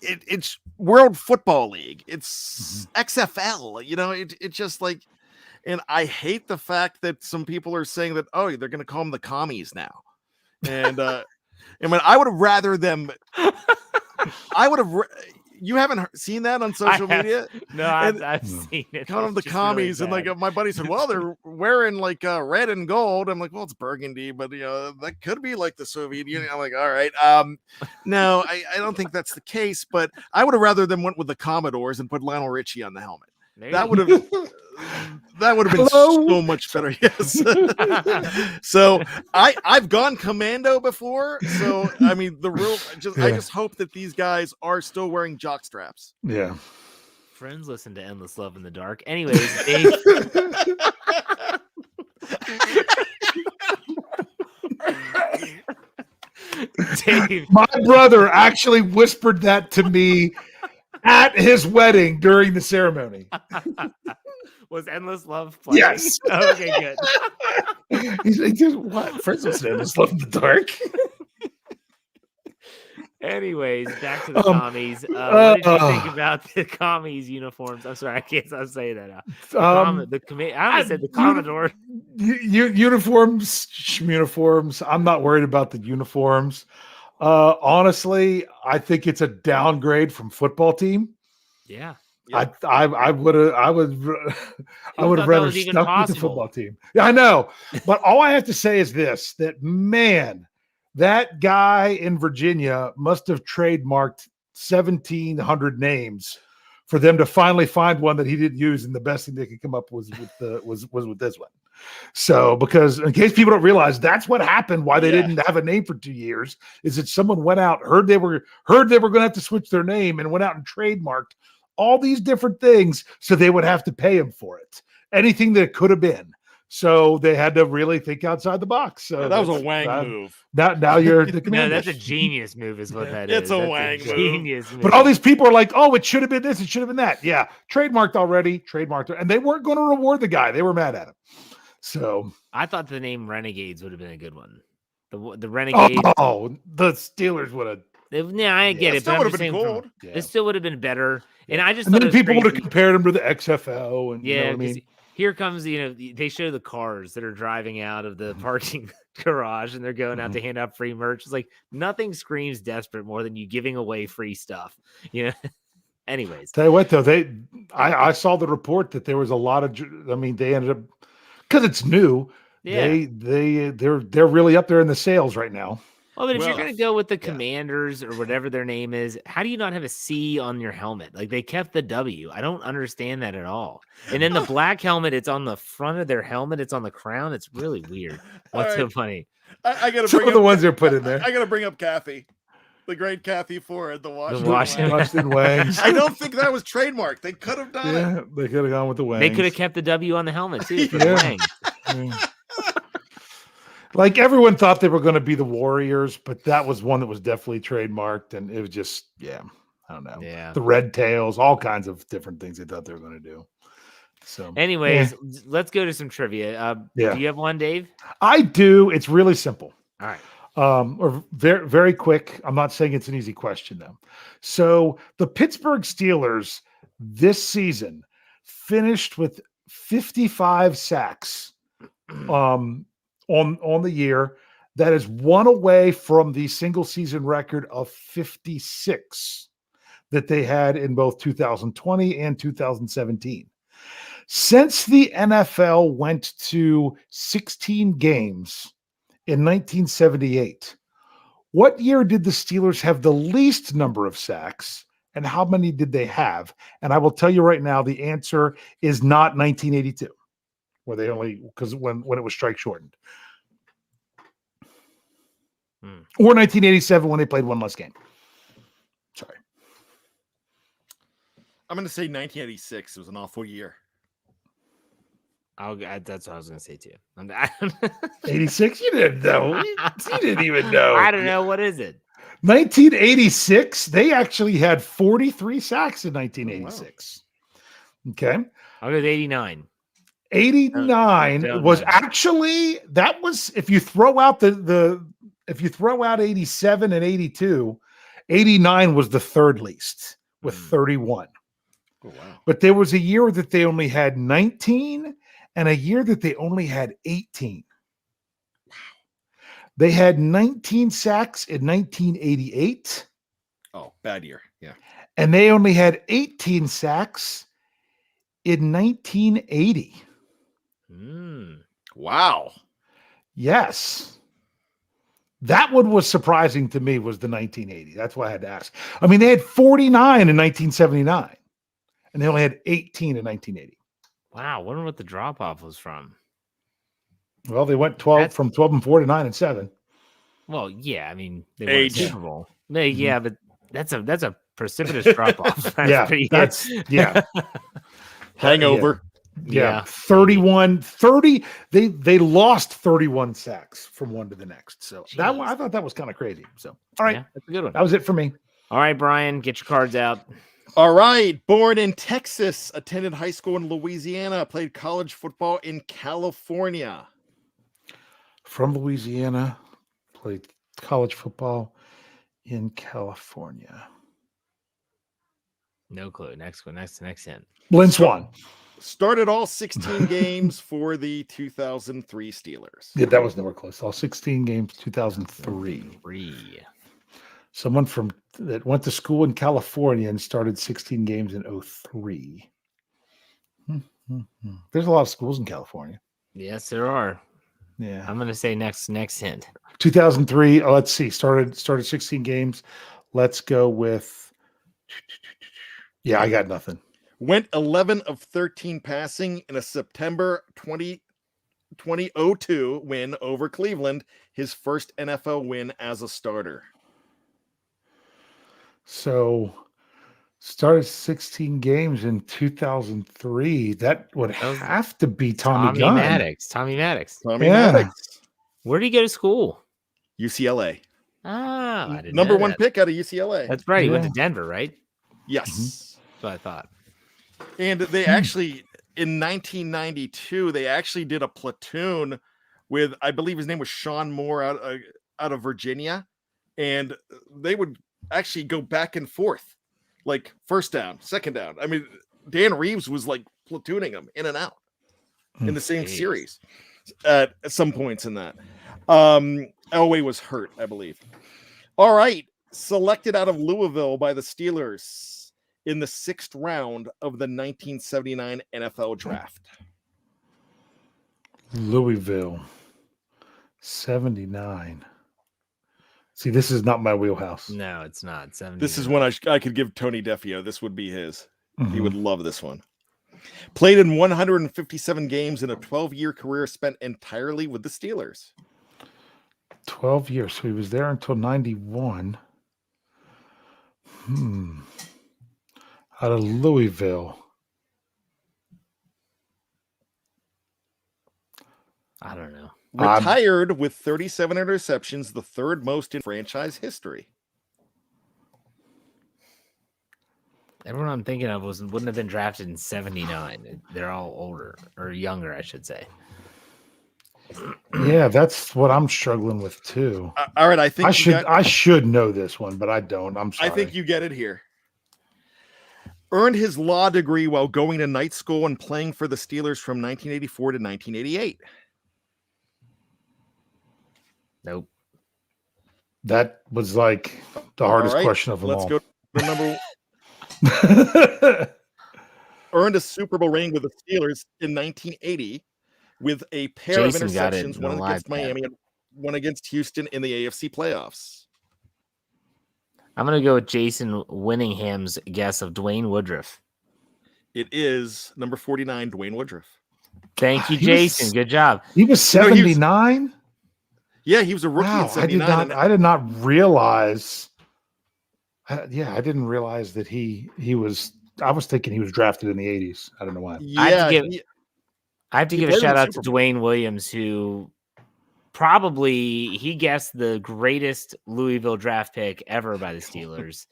It's World Football League. It's XFL. You know, it just like, and I hate the fact that some people are saying that, oh, they're going to call them the commies now. And I mean, I would have rather them. You haven't seen that on social media?
No, I've seen it.
Call them the commies, really, and like my buddy said, well, they're wearing like red and gold. I'm like, well, it's burgundy, but you know that could be like the Soviet Union. I'm like, all right, no, I don't think that's the case. But I would have rather them went with the Commodores and put Lionel Richie on the helmet. That would have been so much better. Yes. So I've gone commando before. So I mean, I just hope that these guys are still wearing jock straps.
Yeah.
Friends listen to Endless Love in the Dark. Anyways, Dave.
Dave. My brother actually whispered that to me at his wedding during the ceremony.
Was Endless Love playing?
Yes.
Oh, okay, good.
He's like, what? Friends with Endless Love in the Dark.
Anyways, back to the commies. What did you think about the commies uniforms? I'm sorry, I can't stop saying that now. I almost said the Commodore.
Uniforms. I'm not worried about the uniforms. Honestly, I think it's a downgrade from football team.
Yeah.
I would have rather stuck with the football team. Yeah, I know. But all I have to say is this, that man, that guy in Virginia must have trademarked 1,700 names for them to finally find one that he didn't use, and the best thing they could come up with was with this one. So, because in case people don't realize, that's what happened. Why they didn't have a name for 2 years is that someone went out, heard they were going to have to switch their name, and went out and trademarked all these different things, so they would have to pay him for it. Anything that it could have been. So they had to really think outside the box. So
that was a Wang move.
Now you're the commander.
No, that's a genius move is what that is.
It's a Wang
genius move.
But all these people are like, oh, it should have been this. It should have been that. Yeah. Trademarked already. And they weren't going to reward the guy. They were mad at him. So
I thought the name Renegades would have been a good one. The Renegades.
Oh, the Steelers would have.
Yeah, I get it.
Still would have been gold.
It still would have been better. And I just
and
thought
then people would have compared him to the XFL. And
yeah,
you know what I mean?
Here comes, they show the cars that are driving out of the parking garage and they're going out to hand out free merch. It's like nothing screams desperate more than you giving away free stuff. Anyways.
Tell you what, though, I saw the report that there was a lot of, they ended up, because it's new. Yeah. They're really up there in the sales right now.
Well, but if you're going to go with the Commanders or whatever their name is, how do you not have a C on your helmet? Like they kept the W. I don't understand that at all. And then the black helmet, it's on the front of their helmet. It's on the crown. It's really weird. What's so funny?
I got to
some of the ones they're put in there.
I got to bring up Kathy. The great Kathy Ford, the
Washington Wangs.
I don't think that was trademark. They could have done it.
They could have gone with the Wangs.
They could have kept the W on the helmet too for the Wangs.
Like everyone thought they were going to be the Warriors, but that was one that was definitely trademarked, and it was just, I don't know.
Yeah,
the Red Tails, all kinds of different things they thought they were going to do. So,
anyways, let's go to some trivia. Do you have one, Dave?
I do. It's really simple.
All right.
Or very, very quick. I'm not saying it's an easy question though. So the Pittsburgh Steelers this season finished with 55 sacks. On the year, that is one away from the single season record of 56 that they had in both 2020 and 2017. Since the NFL went to 16 games in 1978, what year did the Steelers have the least number of sacks and how many did they have? And I will tell you right now, the answer is not 1982. Where they because when it was strike shortened, or 1987 when they played one less game. Sorry,
I'm going to say 1986. It was an awful year.
That's what I was going to say too.
86? You didn't know. You didn't even know.
I don't know. What is it?
1986. They actually had 43 sacks in 1986. Oh, wow. Okay,
I'll go with 89.
89 was actually, that was, if you throw out if you throw out 87 and 82, 89 was the third least with 31.
Oh, wow.
But there was a year that they only had 19 and a year that they only had 18. Wow. They had 19 sacks in 1988.
Oh, bad year. Yeah.
And they only had 18 sacks in 1980.
Wow.
Yes. That one was surprising to me, was the 1980. That's why I had to ask. I mean, they had 49 in 1979, and they only had 18 in 1980.
Wow. I wonder what the drop-off was from.
Well, they went from 12-4 to 9-7.
Well, yeah. I mean, they won Super Bowl. Yeah, but that's a precipitous drop-off.
Hangover.
Yeah. 30. They lost 31 sacks from one to the next. So that one, I thought that was kind of crazy. So, all right.
That's a good one.
That was it for me.
All right, Brian, get your cards out.
All right. Born in Texas, attended high school in Louisiana, played college football in California.
From Louisiana, played college football in California.
No clue. Next hint.
Lynn Swan.
Started all 16 games for the 2003 Steelers.
Yeah, that was nowhere close. All 16 games, 2003. Someone that went to school in California and started 16 games in 2003. There's a lot of schools in California.
Yes, there are.
Yeah.
I'm going to say next hint.
2003. Oh, let's see. Started 16 games. Let's go with. Yeah, I got nothing.
Went 11 of 13 passing in a September 2002 win over Cleveland, his first NFL win as a starter.
So Started 16 games in 2003. That would have to be Tommy Gunn.
Maddox.
Tommy
Yeah.
Maddox.
Where did he go to school?
UCLA.
Ah, I didn't
Number
know
one
that.
pick out of UCLA.
That's right. He went to Denver, right?
Yes.
That's what I thought.
And they actually, in 1992, they actually did a platoon with, I believe his name was Sean Moore out of Virginia. And they would actually go back and forth, like first down, second down. I mean, Dan Reeves was like platooning them in and out in the same series at some points in that. Elway was hurt, I believe. All right. Selected out of Louisville by the Steelers in the 6th round of the 1979 NFL draft.
Louisville, 79. See, this is not my wheelhouse.
No, it's not.
This is when I could give Tony Defeo. This would be his. He would love this one. Played in 157 games in a 12-year career spent entirely with the Steelers.
12 years. So he was there until 91. Out of Louisville.
I don't know.
Retired with 37 interceptions, the 3rd most in franchise history.
Everyone I'm thinking of wouldn't have been drafted in 79. They're all older or younger, I should say.
Yeah, that's what I'm struggling with too.
All right, I think
I should know this one, but I don't. I'm sorry.
I think you get it here. Earned his law degree while going to night school and playing for the Steelers from 1984 to 1988.
Nope.
That was like the hardest question of them all.
Let's go to number earned a Super Bowl ring with the Steelers in 1980 with a pair of interceptions, one against Miami and one against Houston in the AFC playoffs.
I'm going to go with Jason Winningham's guess of Dwayne Woodruff.
It is number 49, Dwayne Woodruff.
Thank you, Jason. Good job.
He was 79?
Yeah, he was a rookie in 79.
I did not realize. I didn't realize that he was. I was thinking he was drafted in the 80s. I don't know why.
Yeah,
I have to give a shout out to Dwayne Williams, who probably he guessed the greatest Louisville draft pick ever by the Steelers,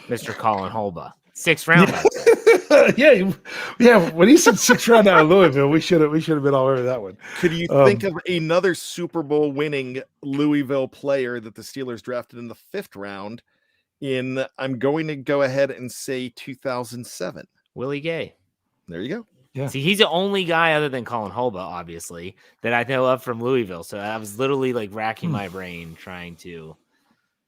Mr. Colin Holba. 6th round.
Yeah. When he said 6th round out of Louisville, we should have been all over that one.
Could you think of another Super Bowl winning Louisville player that the Steelers drafted in the 5th round? I'm going to go ahead and say 2007.
Willie Gay.
There you go.
Yeah.
See, he's the only guy other than Colin Holba, obviously, that I know of from Louisville. So I was literally like racking my brain trying to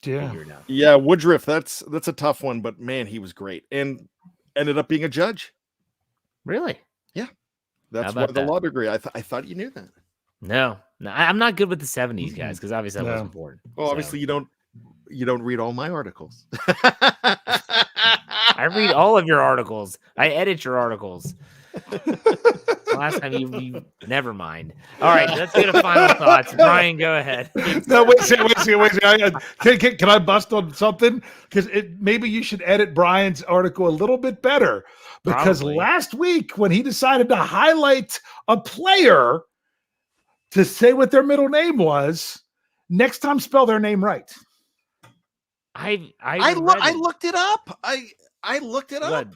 figure it out.
Yeah, Woodruff, that's a tough one, but man, he was great and ended up being a judge.
Really?
Yeah. That's why the law degree. I thought you knew that.
No, I'm not good with the 70s guys because obviously I wasn't born.
Well, obviously you don't read all my articles.
I read all of your articles. I edit your articles. Last time you never mind. All right, let's get a final thoughts. Brian, go ahead.
No, wait. Can I bust on something? Because maybe you should edit Brian's article a little bit better. Because last week when he decided to highlight a player to say what their middle name was, next time spell their name right.
I
looked it up. I looked it up.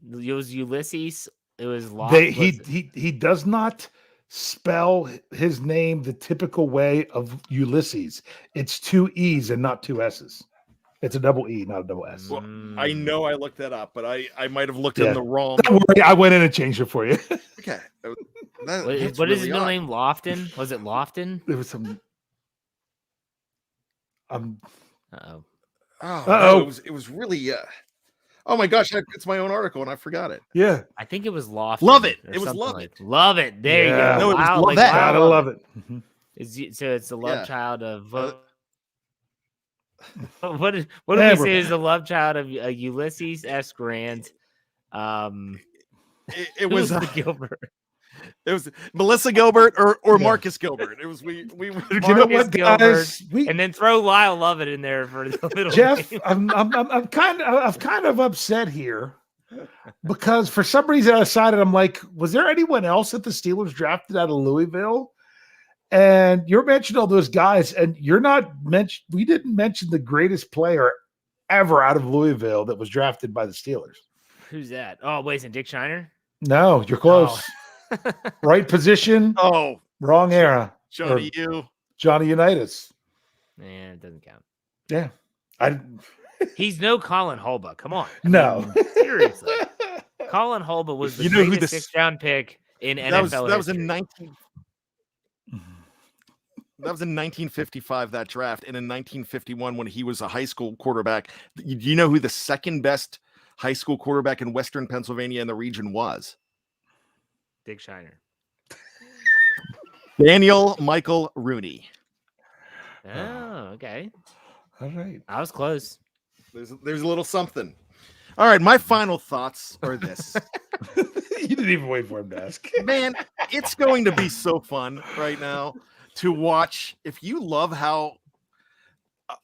It was Ulysses. It was lost.
He does not spell his name the typical way of Ulysses. It's 2 E's and not 2 S's. It's a double E, not a double S.
Well, I know I looked that up, but I might have looked in the wrong.
Don't worry, I went in and changed it for you.
Okay.
What is his middle name? Lofton? Was it Lofton?
There was some.
Uh-oh. No, it was really. Oh my gosh, it's my own article and I forgot it.
Yeah.
I think it was Lofton.
Love it. It was Love It.
Love It. There you go.
No, it was Love That.
Gotta love it.
So it's the love child of. What do we say is the love child of Ulysses S. Grant?
It was
the Gilbert.
It was Melissa Gilbert or Marcus Gilbert. It was we
you know what, guys?
And then throw Lyle Lovett in there for the middle.
Jeff,
name.
I'm kind of upset here because for some reason I decided I'm like, was there anyone else that the Steelers drafted out of Louisville? And you're mentioning all those guys, and you're not mentioned. We didn't mention the greatest player ever out of Louisville that was drafted by the Steelers.
Who's that? Oh, wait, is it Dick Shiner?
No, you're close. Oh. Right position.
Oh,
wrong era.
Johnny
Unitas.
Man, it doesn't count.
Yeah,
he's no Colin Hulba. Come on.
No,
seriously. Colin Hulba was the greatest sixth-round pick in NFL.
That was in 19. That was in 1955, that draft. And in 1951, when he was a high school quarterback, do you know who the second best high school quarterback in Western Pennsylvania and the region was?
Dick Shiner.
Daniel Michael Rooney.
Oh, okay.
All right.
I was close.
There's a little something. All right, my final thoughts are this.
You didn't even wait for him to ask.
Man, it's going to be so fun right now to watch. If you love how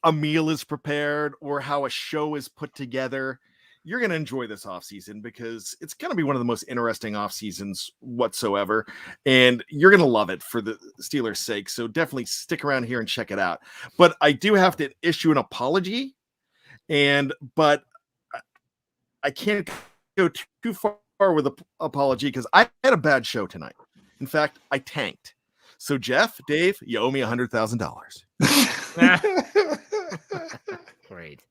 a meal is prepared or how a show is put together, you're going to enjoy this offseason because it's going to be one of the most interesting off seasons whatsoever. And you're going to love it for the Steelers' sake. So definitely stick around here and check it out. But I do have to issue an apology. But I can't go too far with an apology because I had a bad show tonight. In fact, I tanked. So Jeff, Dave, you owe me $100,000.
Great.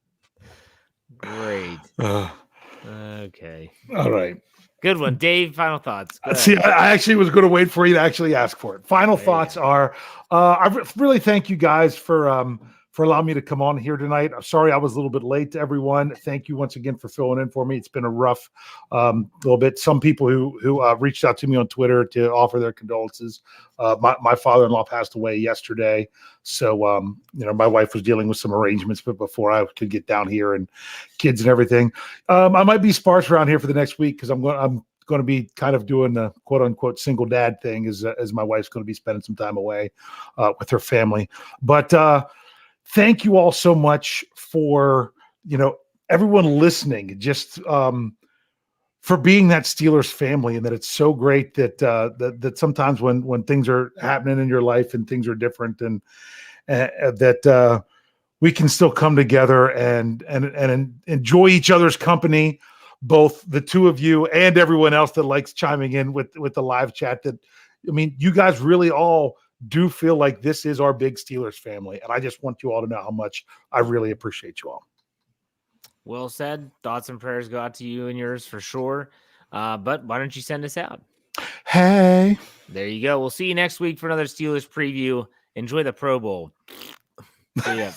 Okay.
All right.
Good one. Dave, final thoughts.
See, I actually was going to wait for you to actually ask for it. Final thoughts are, I really thank you guys for allowing me to come on here tonight. I'm sorry I was a little bit late to everyone. Thank you once again for filling in for me. It's been a rough little bit. Some people who reached out to me on Twitter to offer their condolences. My father-in-law passed away yesterday. So, my wife was dealing with some arrangements, but before I could get down here and kids and everything, I might be sparse around here for the next week because I'm going to be kind of doing the quote unquote single dad thing as my wife's going to be spending some time away with her family. But, thank you all so much for, everyone listening, just for being that Steelers family, and that it's so great that sometimes when things are happening in your life and things are different and that we can still come together and enjoy each other's company, both the two of you and everyone else that likes chiming in with the live chat. You guys really all do feel like this is our big Steelers family. And I just want you all to know how much I really appreciate you all.
Well said. Thoughts and prayers go out to you and yours for sure. But why don't you send us out?
Hey.
There you go. We'll see you next week for another Steelers preview. Enjoy the Pro Bowl. See ya.